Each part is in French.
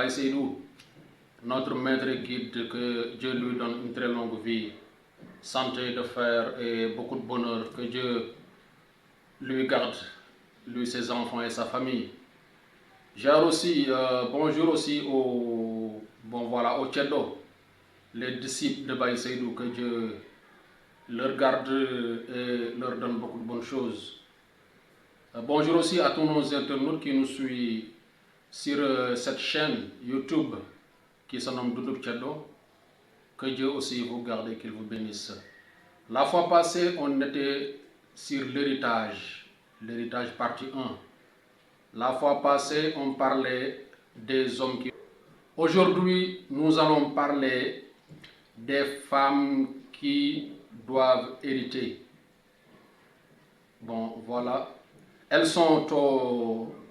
Baye Seydou, notre maître guide, que Dieu lui donne une très longue vie, santé de fer et beaucoup de bonheur, que Dieu lui garde, lui, ses enfants et sa famille. Bonjour aussi aux Tchèdo, les disciples de Baye Seydou, que Dieu leur garde et leur donne beaucoup de bonnes choses. Bonjour aussi à tous nos internautes qui nous suivent sur cette chaîne YouTube qui se nomme Doudou Tchèdo. Que Dieu aussi vous garde et qu'il vous bénisse. La fois passée, on était sur l'héritage partie 1. La fois passée, on parlait des hommes qui... Aujourd'hui, nous allons parler des femmes qui doivent hériter. Bon, voilà. Elles sont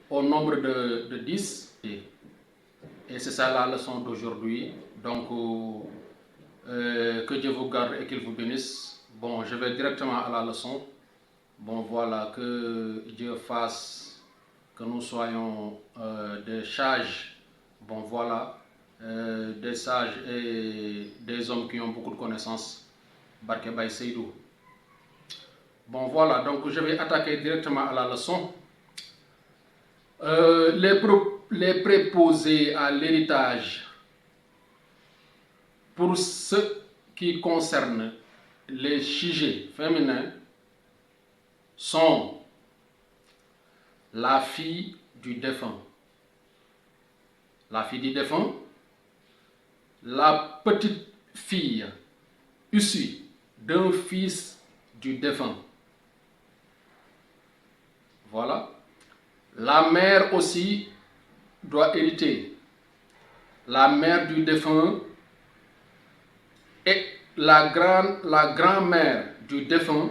au nombre de 10. Et c'est ça la leçon d'aujourd'hui. Donc, que Dieu vous garde et qu'il vous bénisse. Bon, je vais directement à la leçon. Bon, voilà, que Dieu fasse que nous soyons des sages. Bon, voilà, des sages et des hommes qui ont beaucoup de connaissances. Barke Baye Seydou. Bon, voilà, donc je vais attaquer directement à la leçon. Les préposés à l'héritage, pour ce qui concerne les sujets féminins, sont la fille du défunt. La fille du défunt, la petite fille issue d'un fils du défunt. Voilà. La mère aussi doit hériter. La mère du défunt et la grand-mère du défunt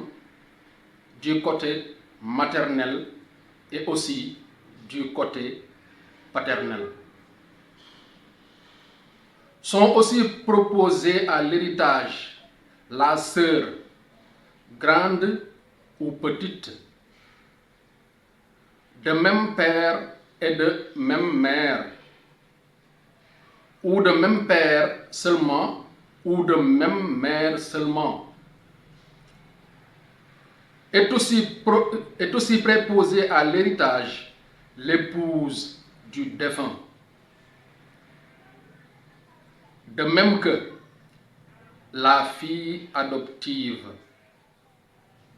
du côté maternel et aussi du côté paternel. Sont aussi proposées à l'héritage la sœur grande ou petite, de même père et de même mère, ou de même père seulement, ou de même mère seulement. Est aussi préposée à l'héritage l'épouse du défunt. De même que la fille adoptive,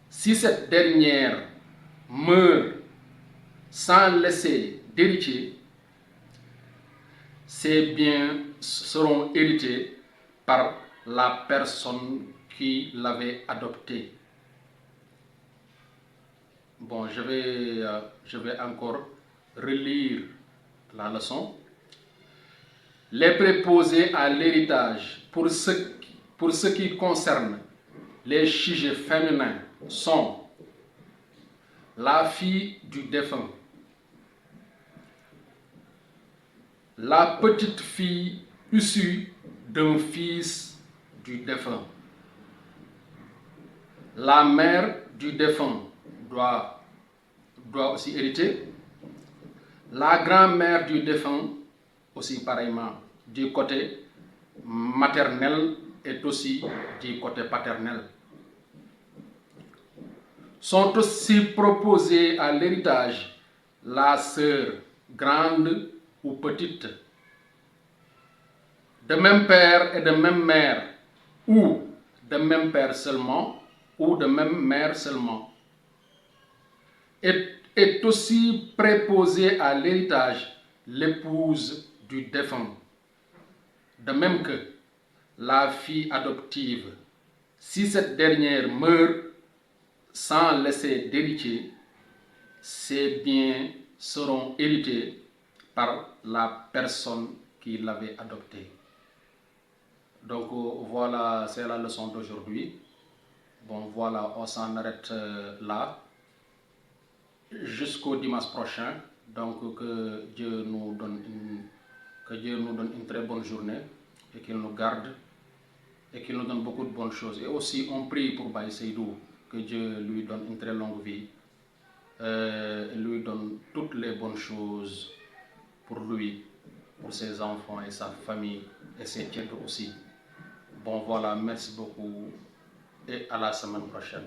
si cette dernière meurt sans laisser d'héritier, ses biens seront hérités par la personne qui l'avait adoptée. Bon, je vais encore relire la leçon. Les préposés à l'héritage, pour ce qui concerne les sujets féminins, sont la fille du défunt, la petite fille issue d'un fils du défunt. La mère du défunt doit aussi hériter. La grand-mère du défunt aussi pareillement du côté maternel et aussi du côté paternel. Sont aussi proposées à l'héritage la sœur grande ou petite, de même père et de même mère, ou de même père seulement, ou de même mère seulement. Est aussi préposée à l'héritage l'épouse du défunt. De même que la fille adoptive, si cette dernière meurt sans laisser d'héritier, ses biens seront hérités par la personne qui l'avait adopté. Donc voilà, c'est la leçon d'aujourd'hui. Bon voilà, on s'en arrête là. Jusqu'au dimanche prochain. Donc que Dieu nous donne une très bonne journée et qu'il nous garde et qu'il nous donne beaucoup de bonnes choses. Et aussi on prie pour Baye Seydou, que Dieu lui donne une très longue vie, lui donne toutes les bonnes choses pour lui. pour ses enfants et sa famille et ses tièdes aussi. Bon voilà, merci beaucoup et à la semaine prochaine.